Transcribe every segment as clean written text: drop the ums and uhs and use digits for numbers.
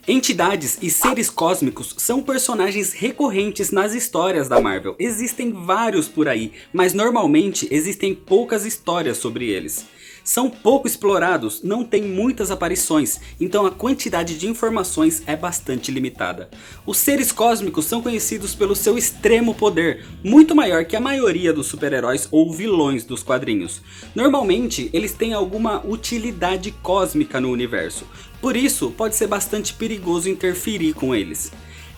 Entidades e seres cósmicos são personagens recorrentes nas histórias da Marvel. Existem vários por aí, mas normalmente existem poucas histórias sobre eles. São pouco explorados, não tem muitas aparições, então a quantidade de informações é bastante limitada. Os seres cósmicos são conhecidos pelo seu extremo poder, muito maior que a maioria dos super-heróis ou vilões dos quadrinhos. Normalmente, eles têm alguma utilidade cósmica no universo, por isso pode ser bastante perigoso interferir com eles.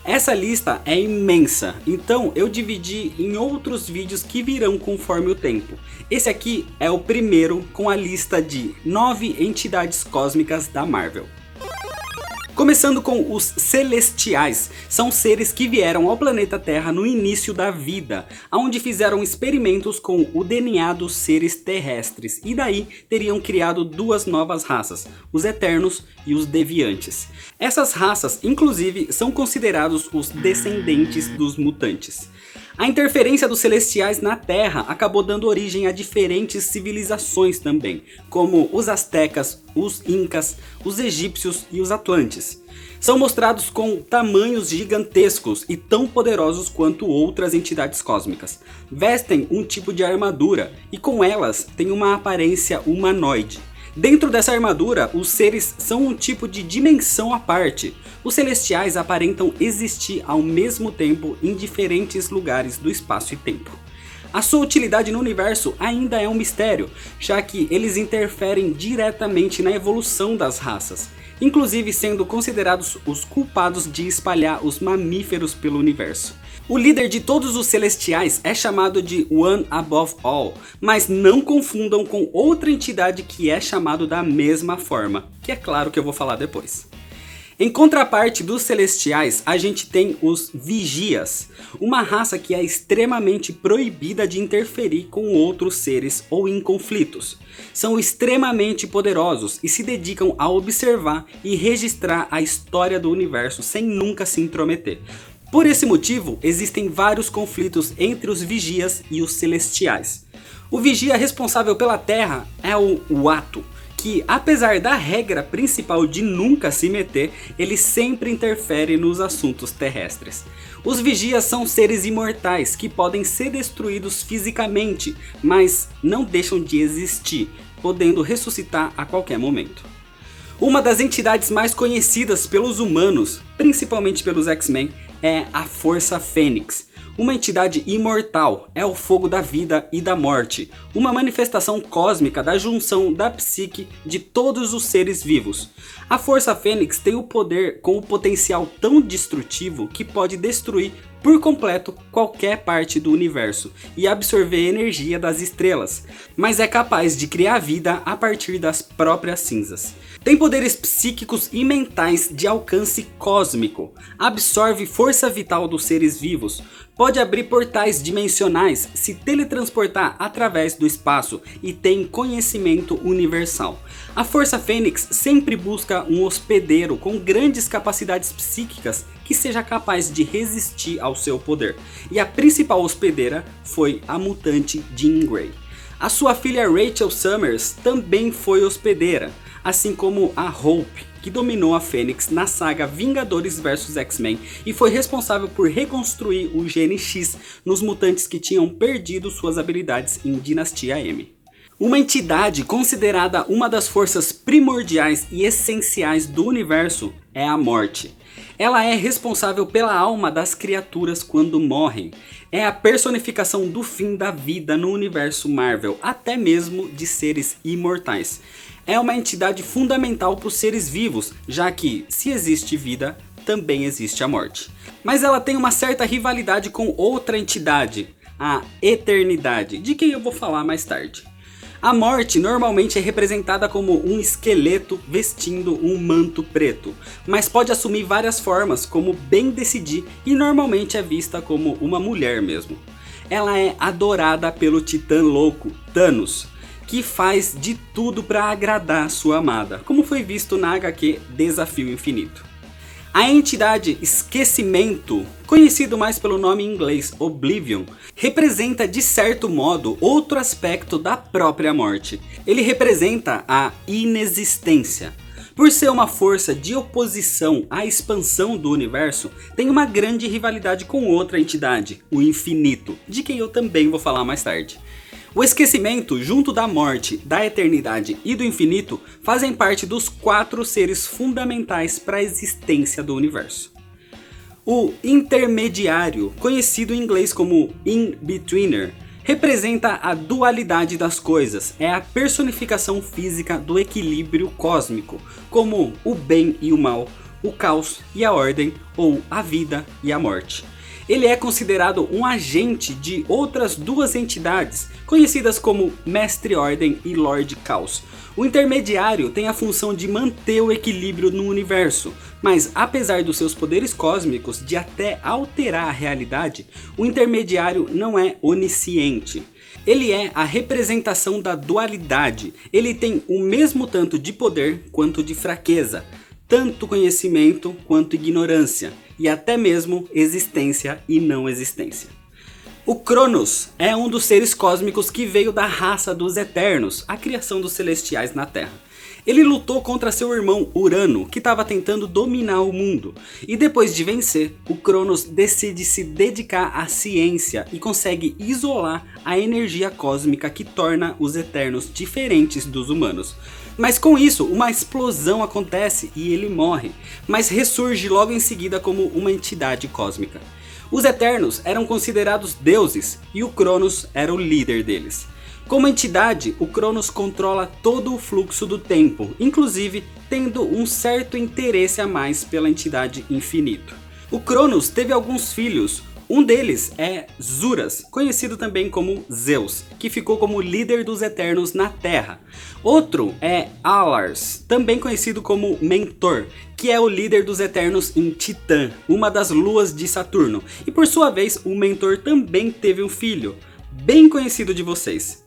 Essa lista é imensa, então eu dividi em outros vídeos que virão conforme o tempo. Esse aqui é o primeiro com a lista de 9 entidades cósmicas da Marvel. Começando com os Celestiais, são seres que vieram ao planeta Terra no início da vida, onde fizeram experimentos com o DNA dos seres terrestres e daí teriam criado duas novas raças, os Eternos e os Deviantes. Essas raças, inclusive, são considerados os descendentes dos mutantes. A interferência dos Celestiais na Terra acabou dando origem a diferentes civilizações também, como os Aztecas, os Incas, os Egípcios e os Atlantes. São mostrados com tamanhos gigantescos e tão poderosos quanto outras entidades cósmicas. Vestem um tipo de armadura e com elas têm uma aparência humanoide. Dentro dessa armadura, os seres são um tipo de dimensão à parte. Os Celestiais aparentam existir ao mesmo tempo em diferentes lugares do espaço e tempo. A sua utilidade no universo ainda é um mistério, já que eles interferem diretamente na evolução das raças, inclusive sendo considerados os culpados de espalhar os mamíferos pelo universo. O líder de todos os Celestiais é chamado de One Above All, mas não confundam com outra entidade que é chamado da mesma forma, que é claro que eu vou falar depois. Em contraparte dos Celestiais, a gente tem os Vigias, uma raça que é extremamente proibida de interferir com outros seres ou em conflitos. São extremamente poderosos e se dedicam a observar e registrar a história do universo sem nunca se intrometer. Por esse motivo, existem vários conflitos entre os Vigias e os Celestiais. O Vigia responsável pela Terra é o Uatu, que apesar da regra principal de nunca se meter, ele sempre interfere nos assuntos terrestres. Os Vigias são seres imortais que podem ser destruídos fisicamente, mas não deixam de existir, podendo ressuscitar a qualquer momento. Uma das entidades mais conhecidas pelos humanos, principalmente pelos X-Men, é a Força Fênix. Uma entidade imortal, é o fogo da vida e da morte, uma manifestação cósmica da junção da psique de todos os seres vivos. A Força Fênix tem o poder com o potencial tão destrutivo que pode destruir por completo qualquer parte do universo e absorver a energia das estrelas, mas é capaz de criar vida a partir das próprias cinzas. Tem poderes psíquicos e mentais de alcance cósmico, absorve força vital dos seres vivos, pode abrir portais dimensionais, se teletransportar através do espaço e tem conhecimento universal. A Força Fênix sempre busca um hospedeiro com grandes capacidades psíquicas que seja capaz de resistir ao seu poder. E a principal hospedeira foi a mutante Jean Grey. A sua filha Rachel Summers também foi hospedeira, assim como a Hope, que dominou a Fênix na saga Vingadores vs X-Men e foi responsável por reconstruir o Gene X nos mutantes que tinham perdido suas habilidades em Dinastia M. Uma entidade considerada uma das forças primordiais e essenciais do universo é a morte. Ela é responsável pela alma das criaturas quando morrem. É a personificação do fim da vida no universo Marvel, até mesmo de seres imortais. É uma entidade fundamental para os seres vivos, já que, se existe vida, também existe a morte. Mas ela tem uma certa rivalidade com outra entidade, a Eternidade, de quem eu vou falar mais tarde. A morte normalmente é representada como um esqueleto vestindo um manto preto, mas pode assumir várias formas, como bem decidir, e normalmente é vista como uma mulher mesmo. Ela é adorada pelo titã louco, Thanos, que faz de tudo para agradar sua amada, como foi visto na HQ Desafio Infinito. A entidade Esquecimento, conhecido mais pelo nome em inglês Oblivion, representa de certo modo outro aspecto da própria morte. Ele representa a inexistência. Por ser uma força de oposição à expansão do universo, tem uma grande rivalidade com outra entidade, o Infinito, de quem eu também vou falar mais tarde. O esquecimento, junto da morte, da eternidade e do infinito, fazem parte dos 4 seres fundamentais para a existência do universo. O intermediário, conhecido em inglês como in-betweener, representa a dualidade das coisas, é a personificação física do equilíbrio cósmico, como o bem e o mal, o caos e a ordem, ou a vida e a morte. Ele é considerado um agente de outras 2 entidades, conhecidas como Mestre Ordem e Lorde Caos. O intermediário tem a função de manter o equilíbrio no universo, mas apesar dos seus poderes cósmicos de até alterar a realidade, o intermediário não é onisciente. Ele é a representação da dualidade, ele tem o mesmo tanto de poder quanto de fraqueza, tanto conhecimento quanto ignorância, e até mesmo existência e não existência. O Cronos é um dos seres cósmicos que veio da raça dos Eternos, a criação dos Celestiais na Terra. Ele lutou contra seu irmão Urano, que estava tentando dominar o mundo, e depois de vencer, o Cronos decide se dedicar à ciência e consegue isolar a energia cósmica que torna os Eternos diferentes dos humanos. Mas com isso, uma explosão acontece e ele morre, mas ressurge logo em seguida como uma entidade cósmica. Os Eternos eram considerados deuses e o Cronos era o líder deles. Como entidade, o Cronos controla todo o fluxo do tempo, inclusive tendo um certo interesse a mais pela entidade Infinito. O Cronos teve alguns filhos. Um deles é Zuras, conhecido também como Zeus, que ficou como líder dos Eternos na Terra. Outro é Alars, também conhecido como Mentor, que é o líder dos Eternos em Titã, uma das luas de Saturno. E por sua vez, o Mentor também teve um filho, bem conhecido de vocês,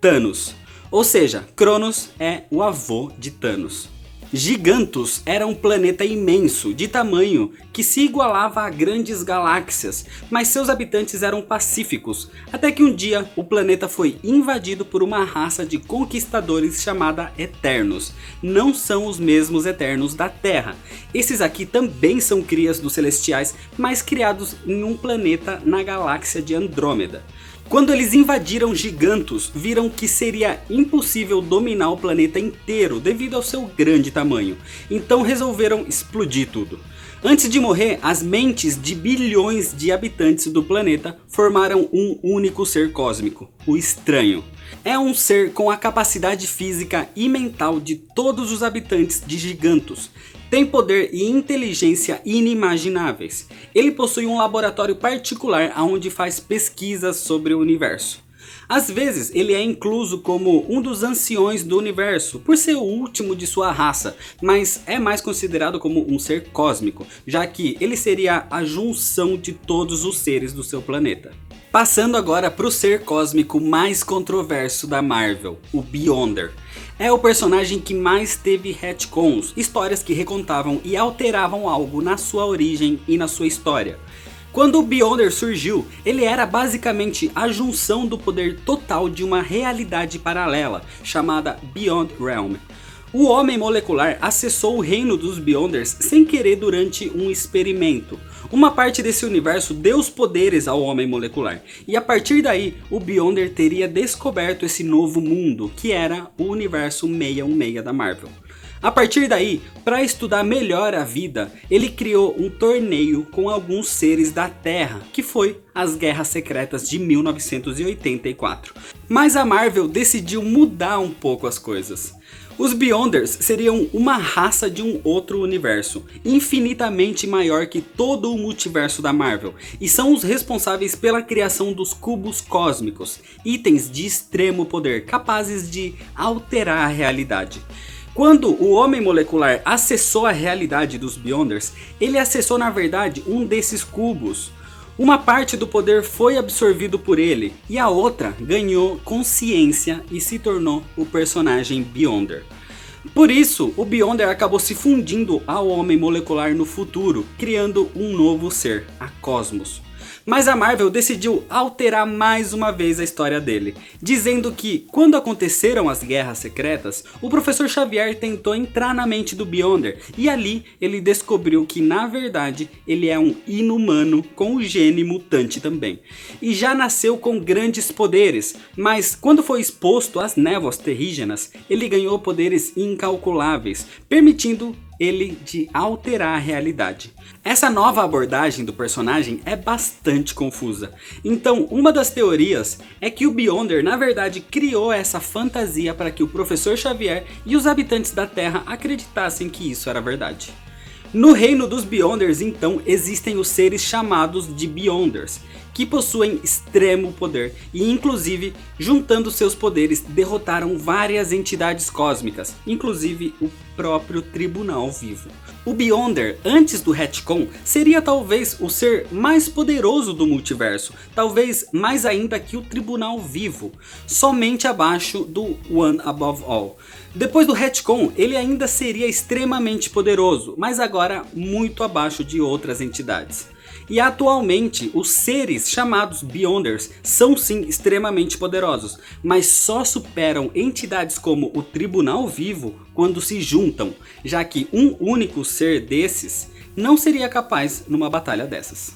Thanos. Ou seja, Cronos é o avô de Thanos. Gigantos era um planeta imenso, de tamanho que se igualava a grandes galáxias, mas seus habitantes eram pacíficos, até que um dia o planeta foi invadido por uma raça de conquistadores chamada Eternos. Não são os mesmos Eternos da Terra. Esses aqui também são crias dos Celestiais, mas criados em um planeta na galáxia de Andrômeda. Quando eles invadiram Gigantos, viram que seria impossível dominar o planeta inteiro devido ao seu grande tamanho, então resolveram explodir tudo. Antes de morrer, as mentes de bilhões de habitantes do planeta formaram um único ser cósmico, o Estranho. É um ser com a capacidade física e mental de todos os habitantes de Gigantos. Tem poder e inteligência inimagináveis. Ele possui um laboratório particular onde faz pesquisas sobre o universo. Às vezes ele é incluso como um dos anciões do universo, por ser o último de sua raça, mas é mais considerado como um ser cósmico, já que ele seria a junção de todos os seres do seu planeta. Passando agora para o ser cósmico mais controverso da Marvel, o Beyonder. É o personagem que mais teve retcons, histórias que recontavam e alteravam algo na sua origem e na sua história. Quando o Beyonder surgiu, ele era basicamente a junção do poder total de uma realidade paralela, chamada Beyond Realm. O Homem Molecular acessou o reino dos Beyonders sem querer durante um experimento. Uma parte desse universo deu os poderes ao Homem Molecular, e a partir daí o Beyonder teria descoberto esse novo mundo, que era o universo 616 da Marvel. A partir daí, para estudar melhor a vida, ele criou um torneio com alguns seres da Terra, que foi as Guerras Secretas de 1984. Mas a Marvel decidiu mudar um pouco as coisas. Os Beyonders seriam uma raça de um outro universo, infinitamente maior que todo o multiverso da Marvel, e são os responsáveis pela criação dos cubos cósmicos, itens de extremo poder, capazes de alterar a realidade. Quando o Homem Molecular acessou a realidade dos Beyonders, ele acessou na verdade um desses cubos. Uma parte do poder foi absorvido por ele e a outra ganhou consciência e se tornou o personagem Beyonder. Por isso, o Beyonder acabou se fundindo ao Homem Molecular no futuro, criando um novo ser, a Cosmos. Mas a Marvel decidiu alterar mais uma vez a história dele, dizendo que quando aconteceram as Guerras Secretas, o Professor Xavier tentou entrar na mente do Beyonder e ali ele descobriu que na verdade ele é um inumano com o gene mutante também. E já nasceu com grandes poderes, mas quando foi exposto às névoas terrígenas, ele ganhou poderes incalculáveis, permitindo ele de alterar a realidade. Essa nova abordagem do personagem é bastante confusa. Então, uma das teorias é que o Beyonder na verdade criou essa fantasia para que o Professor Xavier e os habitantes da Terra acreditassem que isso era verdade. No reino dos Beyonders, então, existem os seres chamados de Beyonders, que possuem extremo poder e, inclusive, juntando seus poderes, derrotaram várias entidades cósmicas, inclusive o próprio Tribunal Vivo. O Beyonder, antes do retcon, seria talvez o ser mais poderoso do multiverso, talvez mais ainda que o Tribunal Vivo, somente abaixo do One Above All. Depois do retcon, ele ainda seria extremamente poderoso, mas agora muito abaixo de outras entidades. E atualmente, os seres chamados Beyonders são sim extremamente poderosos, mas só superam entidades como o Tribunal Vivo quando se juntam, já que um único ser desses não seria capaz numa batalha dessas.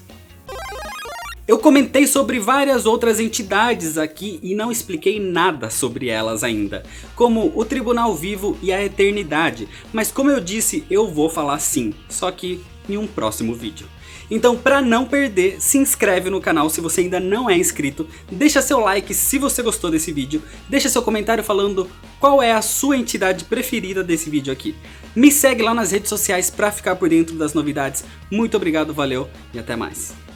Eu comentei sobre várias outras entidades aqui e não expliquei nada sobre elas ainda, como o Tribunal Vivo e a Eternidade, mas como eu disse, eu vou falar sim, só que em um próximo vídeo. Então, para não perder, se inscreve no canal se você ainda não é inscrito, deixa seu like se você gostou desse vídeo, deixa seu comentário falando qual é a sua entidade preferida desse vídeo aqui. Me segue lá nas redes sociais para ficar por dentro das novidades. Muito obrigado, valeu e até mais.